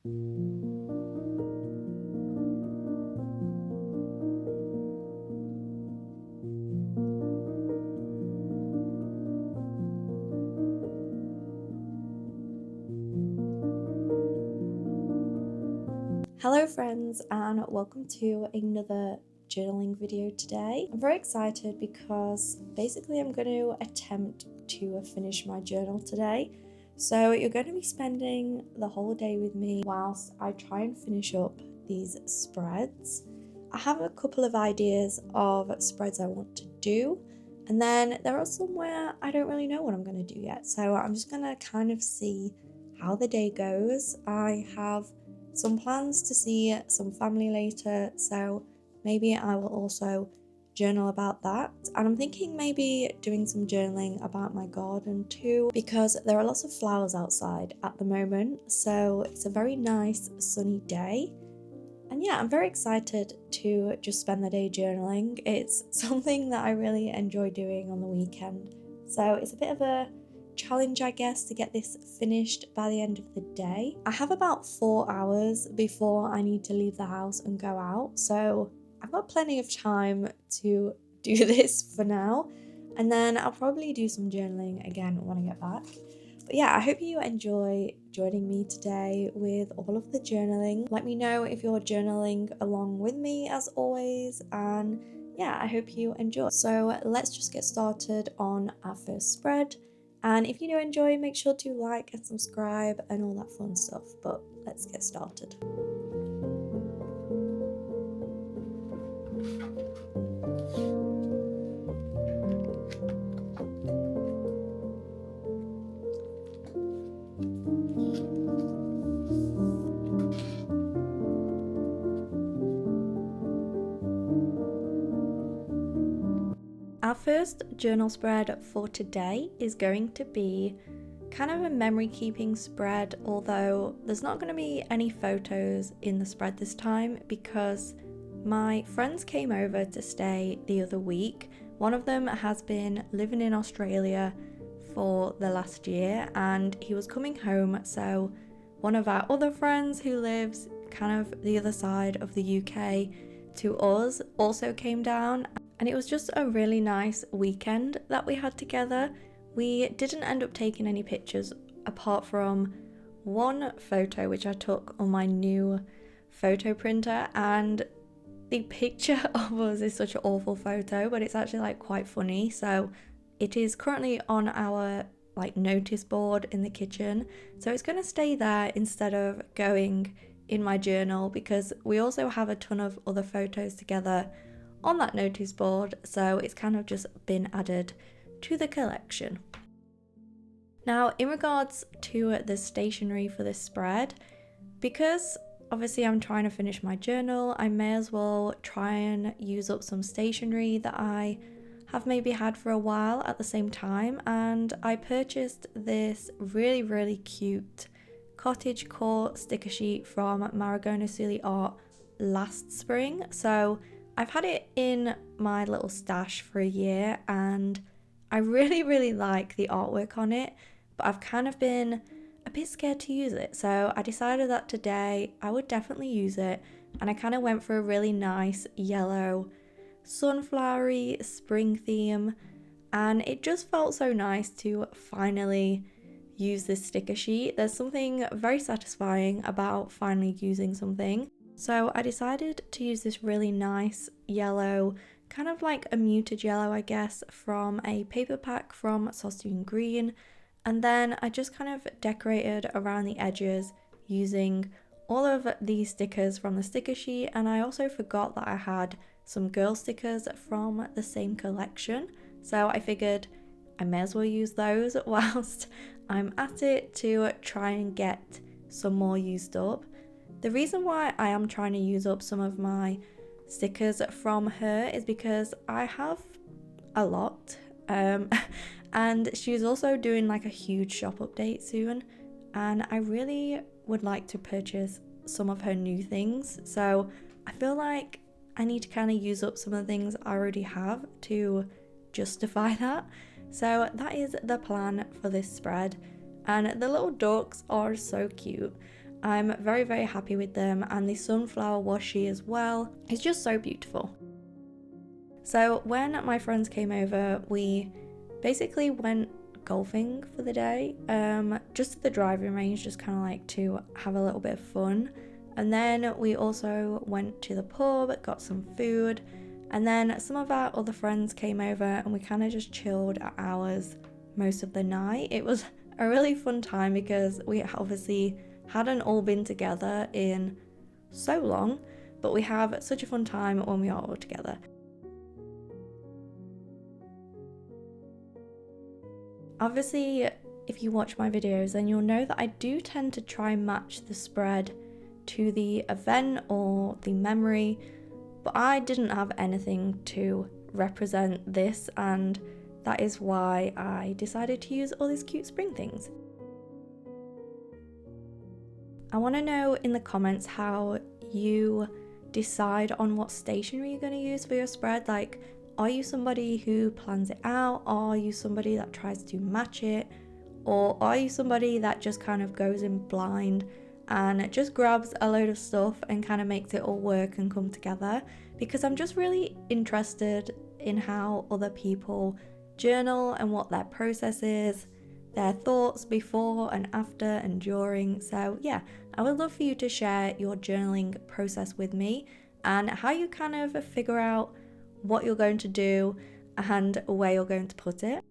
Hello friends, and welcome to another journaling video today. I'm very excited because basically I'm going to attempt to finish my journal today. So you're going to be spending the whole day with me whilst I try and finish up these spreads. I have a couple of ideas of spreads I want to do, and then there are some where I don't really know what I'm going to do yet. So I'm just going to kind of see how the day goes. I have some plans to see some family later, so maybe I will also journal about that. And I'm thinking maybe doing some journaling about my garden too, because there are lots of flowers outside at the moment, so it's a very nice sunny day. And yeah, I'm very excited to just spend the day journaling. It's something that I really enjoy doing on the weekend, so it's a bit of a challenge, I guess, to get this finished by the end of the day. I have about 4 hours before I need to leave the house and go out, so I've got plenty of time to do this for now, and then I'll probably do some journaling again when I get back. But yeah, I hope you enjoy joining me today with all of the journaling. Let me know if you're journaling along with me as always, and yeah, I hope you enjoy. So let's just get started on our first spread. And if you do enjoy, make sure to like and subscribe and all that fun stuff. But let's get started. Our first journal spread for today is going to be kind of a memory keeping spread, although there's not going to be any photos in the spread this time because my friends came over to stay the other week. One of them has been living in Australia for the last year and he was coming home, so one of our other friends who lives kind of the other side of the UK to us also came down, and it was just a really nice weekend that we had together. We didn't end up taking any pictures apart from one photo which I took on my new photo printer, and the picture of us is such an awful photo, but it's actually like quite funny, so it is currently on our like notice board in the kitchen, so it's going to stay there instead of going in my journal because we also have a ton of other photos together on that notice board, so it's kind of just been added to the collection. Now, in regards to the stationery for this spread, because obviously I'm trying to finish my journal, I may as well try and use up some stationery that I have maybe had for a while at the same time, and I purchased this really cute cottage core sticker sheet from Maragona Silly Art last spring. So I've had it in my little stash for a year and I really like the artwork on it, but I've kind of been a bit scared to use it. So I decided that today I would definitely use it, and I kind of went for a really nice yellow sunflowery spring theme, and it just felt so nice to finally use this sticker sheet. There's something very satisfying about finally using something. So I decided to use this really nice yellow, kind of like a muted yellow I guess, from a paper pack from Sausage Green, and then I just kind of decorated around the edges using all of these stickers from the sticker sheet, and I also forgot that I had some girl stickers from the same collection, so I figured I may as well use those whilst I'm at it to try and get some more used up. The reason why I am trying to use up some of my stickers from her is because I have a lot, and she's also doing like a huge shop update soon, and I really would like to purchase some of her new things, so I feel like I need to kind of use up some of the things I already have to justify that. So that is the plan for this spread, and the little ducks are so cute. I'm very, very happy with them, and the sunflower washi as well. It's just so beautiful. So when my friends came over, we basically went golfing for the day, just at the driving range, just kind of like to have a little bit of fun. And then we also went to the pub, got some food, and then some of our other friends came over and we kind of just chilled at ours most of the night. It was a really fun time because we obviously hadn't all been together in so long, but we have such a fun time when we are all together. Obviously, if you watch my videos, then you'll know that I do tend to try and match the spread to the event or the memory, but I didn't have anything to represent this, and that is why I decided to use all these cute spring things. I want to know in the comments how you decide on what stationery you're going to use for your spread. Like, are you somebody who plans it out? Are you somebody that tries to match it? Or are you somebody that just kind of goes in blind and just grabs a load of stuff and kind of makes it all work and come together? Because I'm just really interested in how other people journal and what their process is, their thoughts before and after and during. So yeah, I would love for you to share your journaling process with me and how you kind of figure out what you're going to do and where you're going to put it.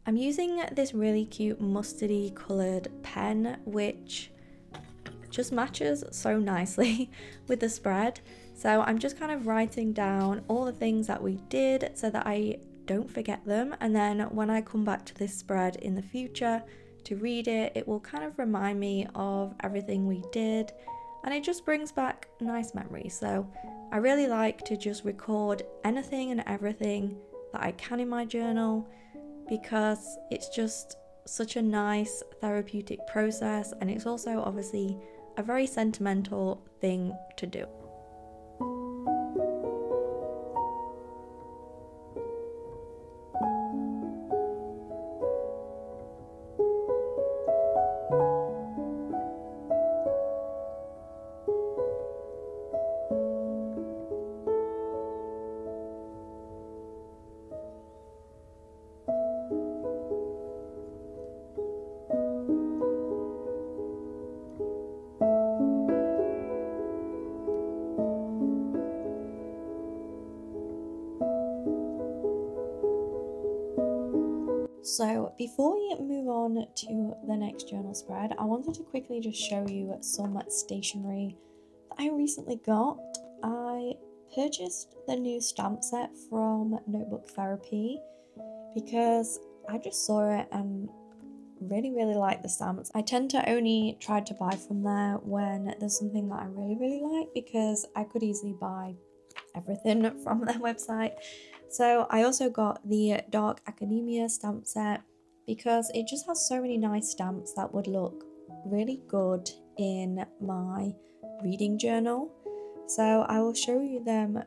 I'm using this really cute mustardy coloured pen, which just matches so nicely with the spread. So I'm just kind of writing down all the things that we did so that I don't forget them, and then when I come back to this spread in the future to read it, it will kind of remind me of everything we did, and it just brings back nice memories. So I really like to just record anything and everything that I can in my journal, because it's just such a nice therapeutic process, and it's also obviously a very sentimental thing to do. So before we move on to the next journal spread, I wanted to quickly just show you some stationery that I recently got. I purchased the new stamp set from Notebook Therapy because I just saw it and really like the stamps. I tend to only try to buy from there when there's something that I really like, because I could easily buy everything from their website. So I also got the Dark Academia stamp set because it just has so many nice stamps that would look really good in my reading journal. So I will show you them.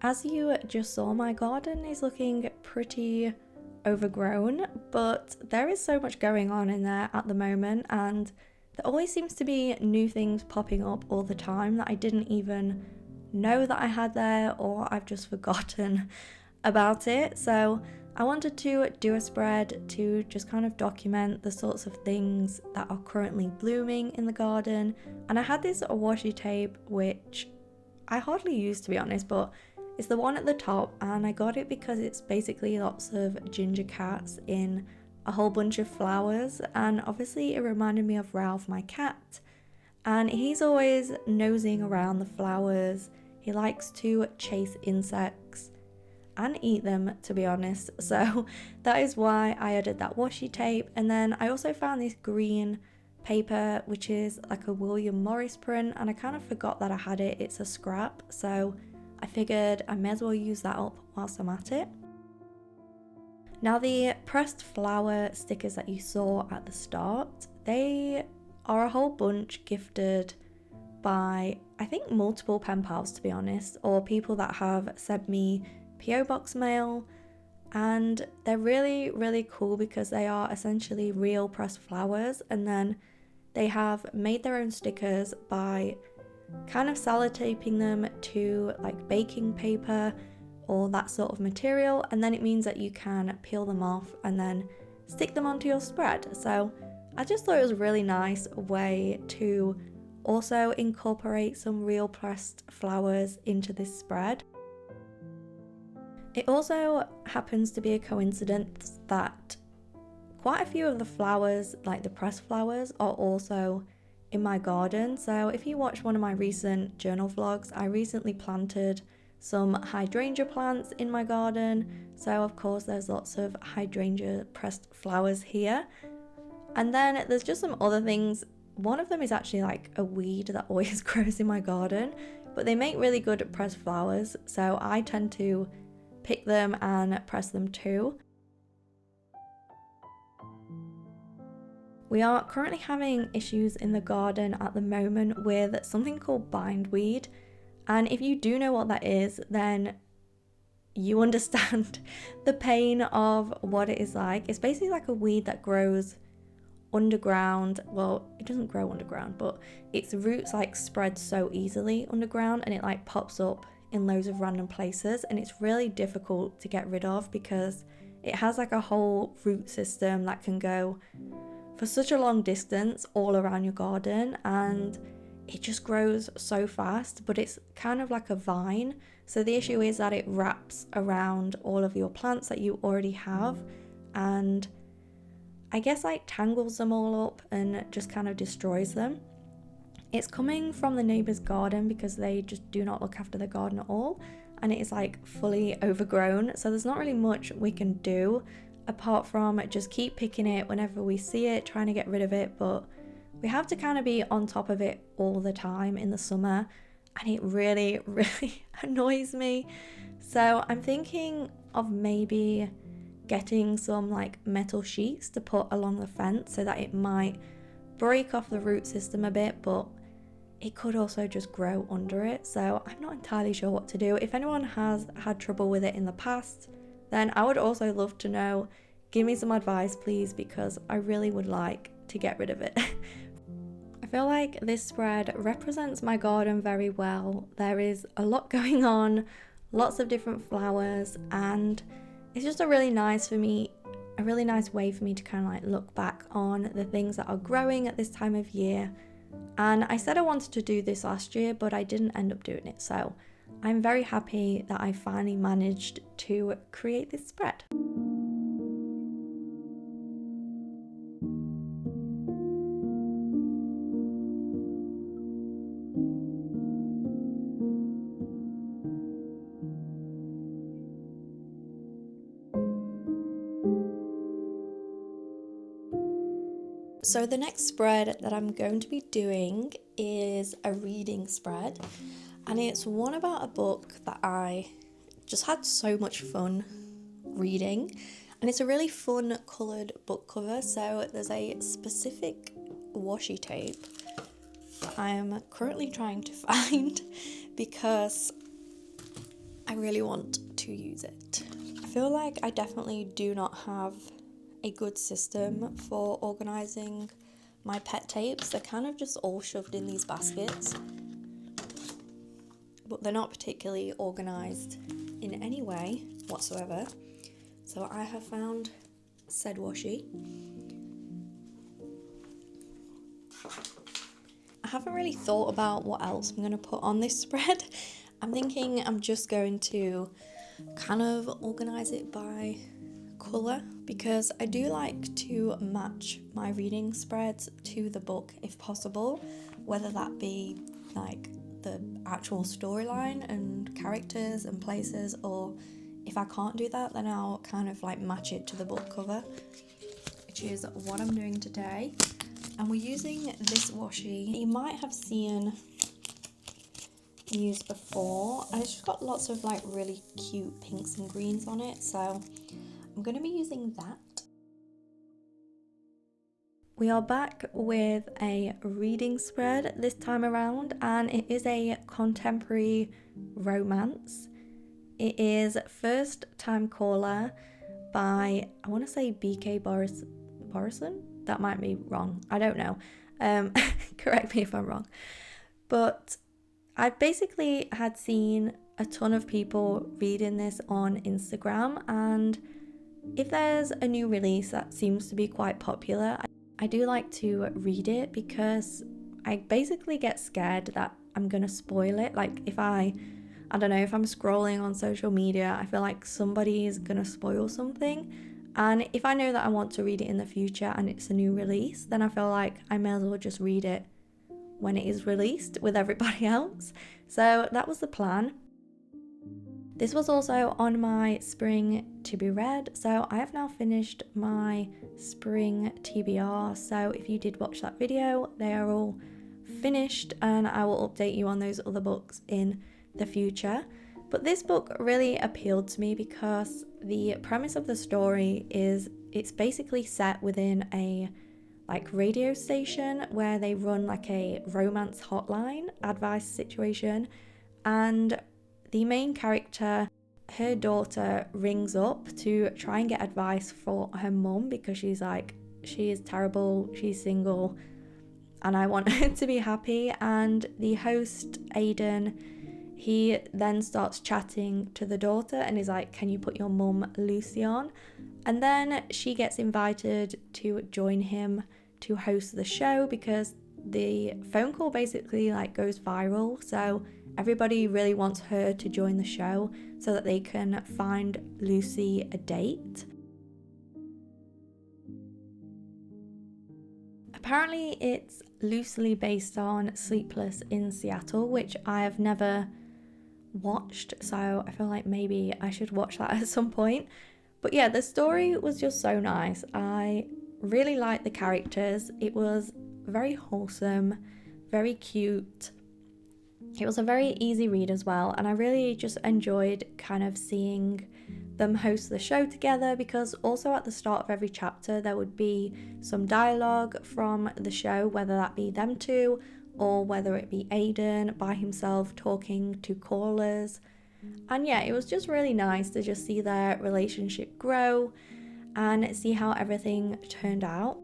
As you just saw, my garden is looking pretty overgrown, but there is so much going on in there at the moment, and there always seems to be new things popping up all the time that I didn't even know that I had there, or I've just forgotten about it. So I wanted to do a spread to just kind of document the sorts of things that are currently blooming in the garden. And I had this washi tape, which I hardly use, to be honest, but it's the one at the top, and I got it because it's basically lots of ginger cats in a whole bunch of flowers, and obviously it reminded me of Ralph, my cat. And he's always nosing around the flowers. He likes to chase insects and eat them, to be honest. So that is why I added that washi tape. And then I also found this green paper, which is like a William Morris print, and I kind of forgot that I had it. It's a scrap, so I figured I may as well use that up whilst I'm at it. Now, the pressed flower stickers that you saw at the start, they are a whole bunch gifted by, I think, multiple pen pals, to be honest, or people that have sent me PO box mail. And they're really, really cool because they are essentially real pressed flowers, and then they have made their own stickers by kind of sellotaping them to like baking paper or that sort of material, and then it means that you can peel them off and then stick them onto your spread. So I just thought it was a really nice way to also incorporate some real pressed flowers into this spread. It also happens to be a coincidence that quite a few of the flowers, like the pressed flowers, are also in my garden. So if you watch one of my recent journal vlogs, I recently planted some hydrangea plants in my garden. So of course there's lots of hydrangea pressed flowers here. And then there's just some other things. One of them is actually like a weed that always grows in my garden, but they make really good pressed flowers. So I tend to pick them and press them too. We are currently having issues in the garden at the moment with something called bindweed, and if you do know what that is, then you understand the pain of what it is like. It's basically like a weed that grows underground. Well, it doesn't grow underground, but its roots like spread so easily underground, and it like pops up in loads of random places, and it's really difficult to get rid of because it has like a whole root system that can go for such a long distance all around your garden, and it just grows so fast. But it's kind of like a vine, so the issue is that it wraps around all of your plants that you already have, and I guess like tangles them all up and just kind of destroys them. It's coming from the neighbour's garden because they just do not look after the garden at all, and it is like fully overgrown, so there's not really much we can do apart from just keep picking it whenever we see it, trying to get rid of it. But we have to kind of be on top of it all the time in the summer, and it really, really annoys me. So I'm thinking of maybe getting some like metal sheets to put along the fence so that it might break off the root system a bit, but it could also just grow under it. So I'm not entirely sure what to do. If anyone has had trouble with it in the past, then I would also love to know. Give me some advice, please, because I really would like to get rid of it. I feel like this spread represents my garden very well. There is a lot going on, lots of different flowers, and it's just a really nice way for me to kind of like look back on the things that are growing at this time of year. And I said I wanted to do this last year, but I didn't end up doing it. So I'm very happy that I finally managed to create this spread. So the next spread that I'm going to be doing is a reading spread, and it's one about a book that I just had so much fun reading, and it's a really fun coloured book cover. So there's a specific washi tape that I'm currently trying to find because I really want to use it. I feel like I definitely do not have a good system for organising my pet tapes. They're kind of just all shoved in these baskets, but they're not particularly organised in any way whatsoever. So I have found said washi. I haven't really thought about what else I'm going to put on this spread. I'm thinking I'm just going to kind of organise it by colour, because I do like to match my reading spreads to the book if possible, whether that be like the actual storyline and characters and places, or if I can't do that, then I'll kind of like match it to the book cover, which is what I'm doing today. And we're using this washi. You might have seen used before, and it's just got lots of like really cute pinks and greens on it, so I'm going to be using that. We are back with a reading spread this time around, and it is a contemporary romance. It is First Time Caller by, I want to say BK Borison? That might be wrong, I don't know. Correct me if I'm wrong. But I basically had seen a ton of people reading this on Instagram, and if there's a new release that seems to be quite popular, I do like to read it because I basically get scared that I'm gonna spoil it. Like if I don't know, if I'm scrolling on social media, I feel like somebody is gonna spoil something. And if I know that I want to read it in the future and it's a new release, then I feel like I may as well just read it when it is released with everybody else. So that was the plan. This was also on my spring to be read, so I have now finished my spring TBR. So if you did watch that video, they are all finished, and I will update you on those other books in the future. But this book really appealed to me because the premise of the story is it's basically set within a like radio station where they run like a romance hotline advice situation, and the main character, her daughter rings up to try and get advice for her mum because she's like, she is terrible, she's single, and I want her to be happy. And the host, Aidan, he then starts chatting to the daughter and is like, can you put your mum Lucy on? And then she gets invited to join him to host the show because the phone call basically like goes viral, so everybody really wants her to join the show so that they can find Lucy a date. Apparently it's loosely based on Sleepless in Seattle, which I have never watched, so I feel like maybe I should watch that at some point. But yeah, the story was just so nice. I really liked the characters. It was very wholesome, very cute. It was a very easy read as well, and I really just enjoyed kind of seeing them host the show together, because also at the start of every chapter there would be some dialogue from the show, whether that be them two or whether it be Aidan by himself talking to callers. And yeah, it was just really nice to just see their relationship grow and see how everything turned out.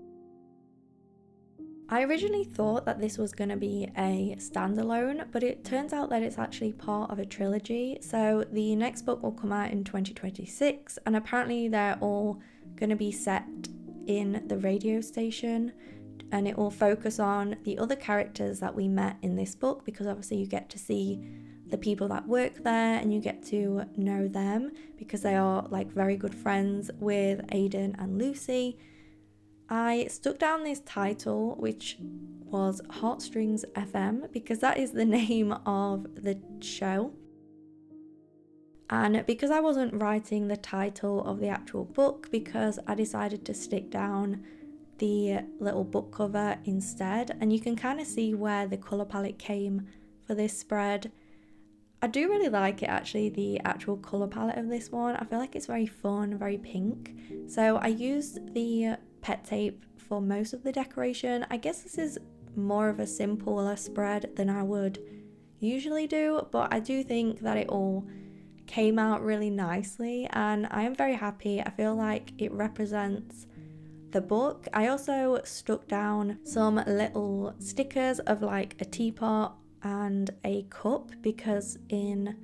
I originally thought that this was going to be a standalone, but it turns out that it's actually part of a trilogy. So the next book will come out in 2026, and apparently they're all going to be set in the radio station, and it will focus on the other characters that we met in this book, because obviously you get to see the people that work there and you get to know them because they are like very good friends with Aidan and Lucy. I stuck down this title, which was Heartstrings FM, because that is the name of the show. And because I wasn't writing the title of the actual book, because I decided to stick down the little book cover instead, and you can kind of see where the colour palette came for this spread. I do really like it actually, the actual colour palette of this one. I feel like it's very fun, very pink. So I used the pet tape for most of the decoration. I guess this is more of a simpler spread than I would usually do, but I do think that it all came out really nicely and I am very happy. I feel like it represents the book. I also stuck down some little stickers of like a teapot and a cup, because in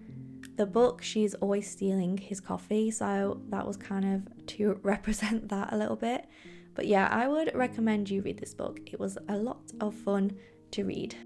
the book she's always stealing his coffee, so that was kind of to represent that a little bit. But yeah, I would recommend you read this book. It was a lot of fun to read.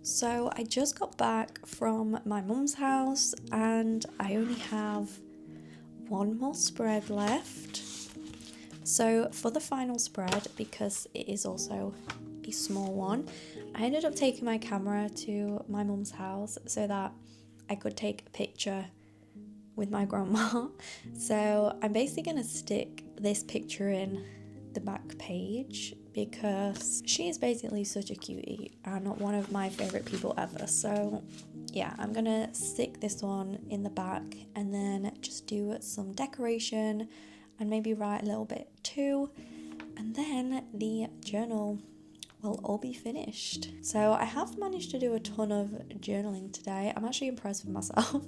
So I just got back from my mum's house and I only have one more spread left. So for the final spread, because it is also a small one, I ended up taking my camera to my mum's house so that I could take a picture with my grandma. So I'm basically going to stick this picture in the back page because she is basically such a cutie and one of my favorite people ever. So yeah, I'm gonna stick this one in the back and then just do some decoration and maybe write a little bit too, and then the journal will all be finished. So I have managed to do a ton of journaling today. I'm actually impressed with myself.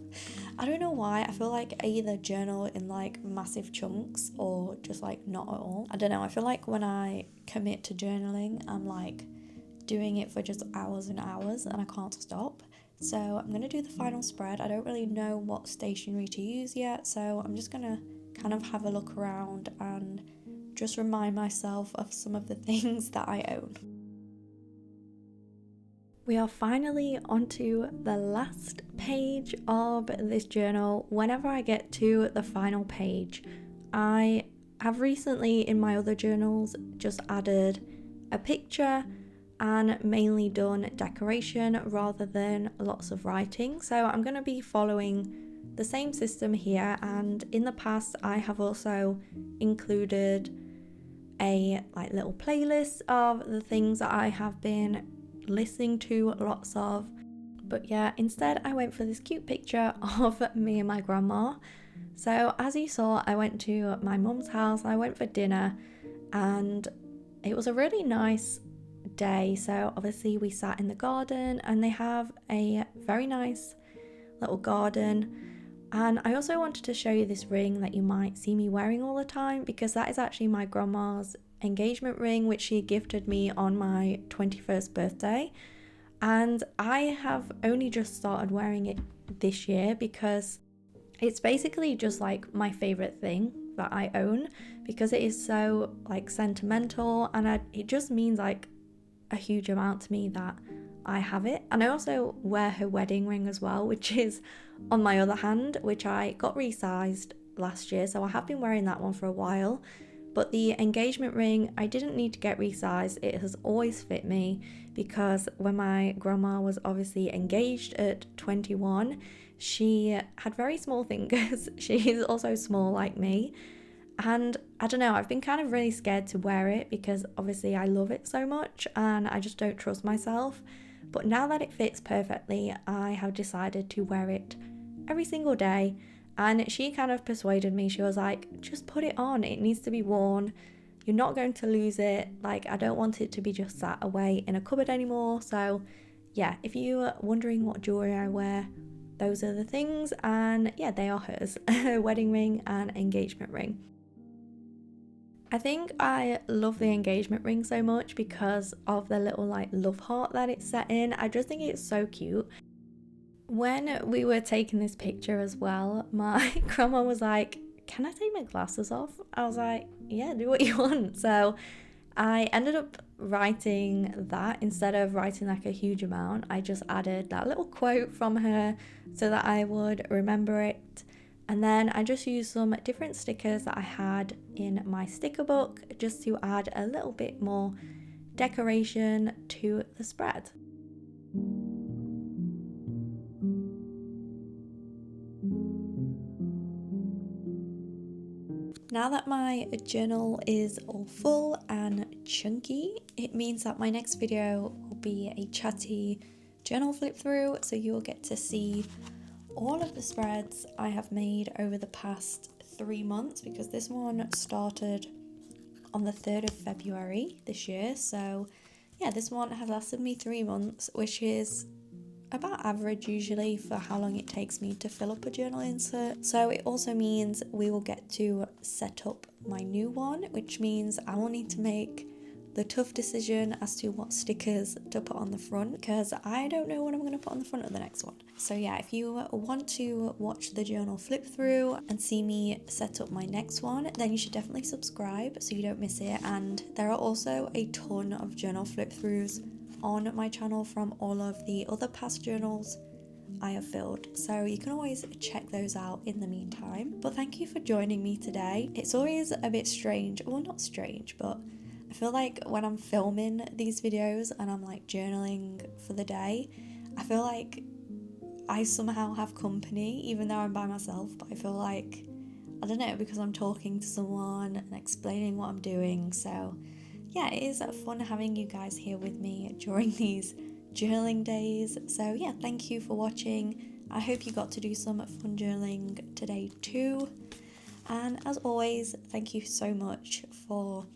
I don't know why. I feel like I either journal in like massive chunks or just like not at all. I don't know. I feel like when I commit to journaling, I'm like doing it for just hours and hours and I can't stop. So I'm going to do the final spread. I don't really know what stationery to use yet, so I'm just going to kind of have a look around and just remind myself of some of the things that I own. We are finally onto the last page of this journal. Whenever I get to the final page, I have recently in my other journals just added a picture and mainly done decoration rather than lots of writing. So I'm going to be following the same system here, and in the past I have also included a like little playlist of the things that I have been listening to lots of. But yeah, instead I went for this cute picture of me and my grandma. So as you saw, I went to my mum's house, I went for dinner, and it was a really nice day. So obviously we sat in the garden and they have a very nice little garden. And I also wanted to show you this ring that you might see me wearing all the time, because that is actually my grandma's engagement ring, which she gifted me on my 21st birthday. And I have only just started wearing it this year because it's basically just like my favorite thing that I own, because it is so like sentimental, and it just means like a huge amount to me that I have it. And I also wear her wedding ring as well, which is on my other hand, which I got resized last year, so I have been wearing that one for a while. But the engagement ring, I didn't need to get resized. It has always fit me, because when my grandma was obviously engaged at 21, she had very small fingers. She's also small like me. And I don't know, I've been kind of really scared to wear it because obviously I love it so much and I just don't trust myself. But now that it fits perfectly, I have decided to wear it every single day. And she kind of persuaded me. She was like, just put it on, it needs to be worn. You're not going to lose it. Like, I don't want it to be just sat away in a cupboard anymore. So yeah, if you're wondering what jewelry I wear, those are the things. And yeah, they are hers. Wedding ring and engagement ring. I think I love the engagement ring so much because of the little like love heart that it's set in. I just think it's so cute. When we were taking this picture as well, my grandma was like, can I take my glasses off? I was like, yeah, do what you want. So I ended up writing that instead of writing like a huge amount. I just added that little quote from her so that I would remember it. And then I just used some different stickers that I had in my sticker book just to add a little bit more decoration to the spread. Now that my journal is all full and chunky, it means that my next video will be a chatty journal flip through, so you'll get to see all of the spreads I have made over the past 3 months, because this one started on the 3rd of February this year. So yeah, this one has lasted me 3 months, which is about average usually for how long it takes me to fill up a journal insert. So it also means we will get to set up my new one, which means I will need to make the tough decision as to what stickers to put on the front, because I don't know what I'm going to put on the front of the next one. So yeah, if you want to watch the journal flip through and see me set up my next one, then you should definitely subscribe so you don't miss it. And there are also a ton of journal flip throughs on my channel from all of the other past journals I have filled, so you can always check those out in the meantime. But thank you for joining me today. It's always a bit strange, well, not strange, but I feel like when I'm filming these videos and I'm like journaling for the day, I feel like I somehow have company even though I'm by myself, but I feel like, I don't know, because I'm talking to someone and explaining what I'm doing. So yeah, it is fun having you guys here with me during these journaling days. So yeah, thank you for watching. I hope you got to do some fun journaling today too. And as always, thank you so much for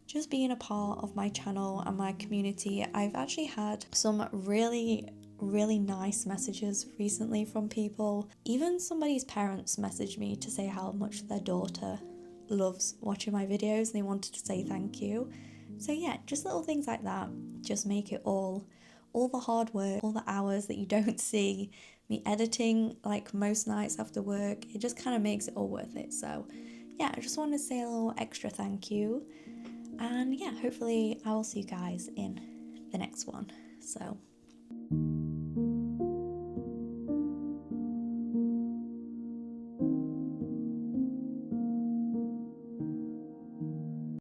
just being a part of my channel and my community. I've actually had some really nice messages recently from people. Even somebody's parents messaged me to say how much their daughter loves watching my videos and they wanted to say thank you. So yeah, just little things like that just make it all the hard work, all the hours that you don't see me editing like most nights after work, it just kind of makes it all worth it. So yeah, I just wanted to say a little extra thank you. And yeah, hopefully I will see you guys in the next one. So